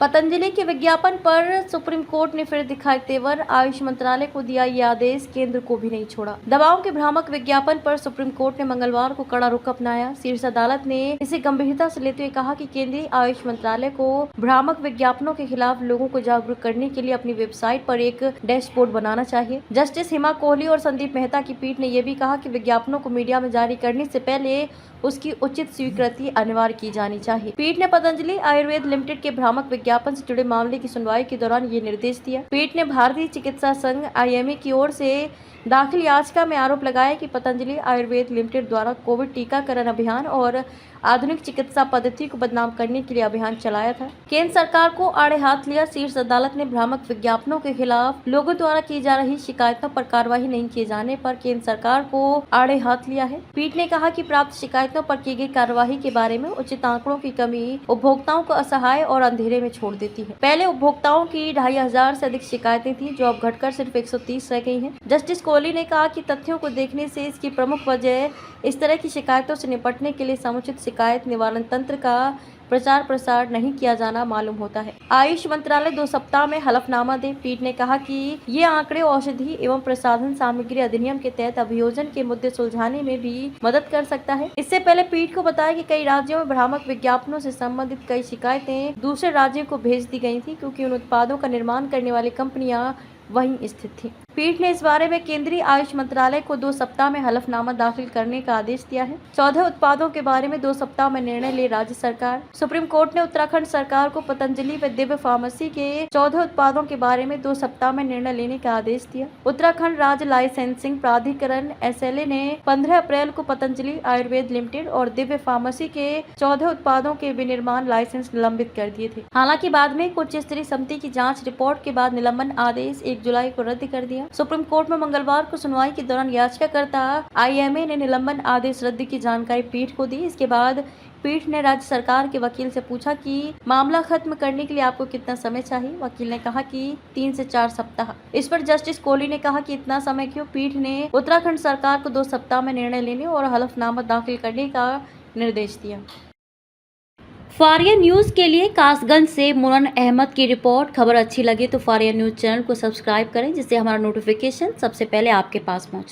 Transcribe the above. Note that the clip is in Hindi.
पतंजलि के विज्ञापन पर सुप्रीम कोर्ट ने फिर दिखाए तेवर, आयुष मंत्रालय को दिया ये आदेश, केंद्र को भी नहीं छोड़ा। दवाओं के भ्रामक विज्ञापन पर सुप्रीम कोर्ट ने मंगलवार को कड़ा रुख अपनाया। शीर्ष अदालत ने इसे गंभीरता से लेते हुए कहा कि केंद्रीय आयुष मंत्रालय को भ्रामक विज्ञापनों के खिलाफ लोगों को जागरूक करने के लिए अपनी वेबसाइट पर एक डैशबोर्ड बनाना चाहिए। जस्टिस हिमा कोहली और संदीप मेहता की पीठ ने यह भी कहा कि विज्ञापनों को मीडिया में जारी करने से पहले उसकी उचित स्वीकृति अनिवार्य की जानी चाहिए। पीठ ने पतंजलि आयुर्वेद लिमिटेड के भ्रामक विज्ञापन से जुड़े मामले की सुनवाई के दौरान ये निर्देश दिया। पीठ ने भारतीय चिकित्सा संघ IMA की ओर से दाखिल याचिका में आरोप लगाया कि पतंजलि आयुर्वेद लिमिटेड द्वारा कोविड टीकाकरण अभियान और आधुनिक चिकित्सा पद्धति को बदनाम करने के लिए अभियान चलाया था। केंद्र सरकार को आड़े हाथ लिया। शीर्ष अदालत ने भ्रामक विज्ञापनों के खिलाफ लोगों द्वारा की जा रही शिकायतों पर कार्रवाई नहीं किए जाने पर केंद्र सरकार को आड़े हाथ लिया है। पीठ ने कहा कि प्राप्त शिकायतों पर की गई कार्रवाई के बारे में उचित आंकड़ों की कमी उपभोक्ताओं को असहाय और अंधेरे में छोड़ देती है। पहले उपभोक्ताओं की 2500 से अधिक शिकायतें थी, जो अब घटकर सिर्फ 130 रह गई हैं। जस्टिस कोहली ने कहा कि तथ्यों को देखने से इसकी प्रमुख वजह इस तरह की शिकायतों से निपटने के लिए समुचित शिकायत निवारण तंत्र का प्रचार प्रसार नहीं किया जाना मालूम होता है। आयुष मंत्रालय 2 सप्ताह में हलफनामा दे। पीठ ने कहा कि ये आंकड़े औषधि एवं प्रसाधन सामग्री अधिनियम के तहत अभियोजन के मुद्दे सुलझाने में भी मदद कर सकता है। इससे पहले पीठ को बताया कि कई राज्यों में भ्रामक विज्ञापनों से संबंधित कई शिकायतें दूसरे राज्यों को भेज दी गई थी, क्योंकि उन उत्पादों का निर्माण करने वाली कंपनियां वहीं स्थित थी। पीठ ने इस बारे में केंद्रीय आयुष मंत्रालय को 2 सप्ताह में हलफनामा दाखिल करने का आदेश दिया है। 14 उत्पादों के बारे में 2 सप्ताह में निर्णय ले राज्य सरकार। सुप्रीम कोर्ट ने उत्तराखंड सरकार को पतंजलि व दिव्य फार्मेसी के 14 उत्पादों के बारे में 2 सप्ताह में निर्णय लेने का आदेश दिया। उत्तराखंड राज्य लाइसेंसिंग प्राधिकरण SLA ने 15 अप्रैल को पतंजलि आयुर्वेद लिमिटेड और दिव्य फार्मेसी के 14 उत्पादों के विनिर्माण लाइसेंस निलंबित कर दिए थे। हालांकि बाद में उच्च स्तरीय समिति की जाँच रिपोर्ट के बाद निलंबन आदेश 1 जुलाई को रद्द कर दिया। सुप्रीम कोर्ट में मंगलवार को सुनवाई के दौरान याचिकाकर्ता IMA ने निलंबन आदेश रद्द की जानकारी पीठ को दी। इसके बाद पीठ ने राज्य सरकार के वकील से पूछा कि मामला खत्म करने के लिए आपको कितना समय चाहिए। वकील ने कहा कि 3 से 4 सप्ताह। इस पर जस्टिस कोहली ने कहा कि इतना समय क्यों। पीठ ने उत्तराखंड सरकार को 2 सप्ताह में निर्णय लेने और हलफनामा दाखिल करने का निर्देश दिया। फारिया न्यूज़ के लिए कासगंज से मुनन अहमद की रिपोर्ट। खबर अच्छी लगे तो फारिया न्यूज़ चैनल को सब्सक्राइब करें, जिससे हमारा नोटिफिकेशन सबसे पहले आपके पास पहुंचे।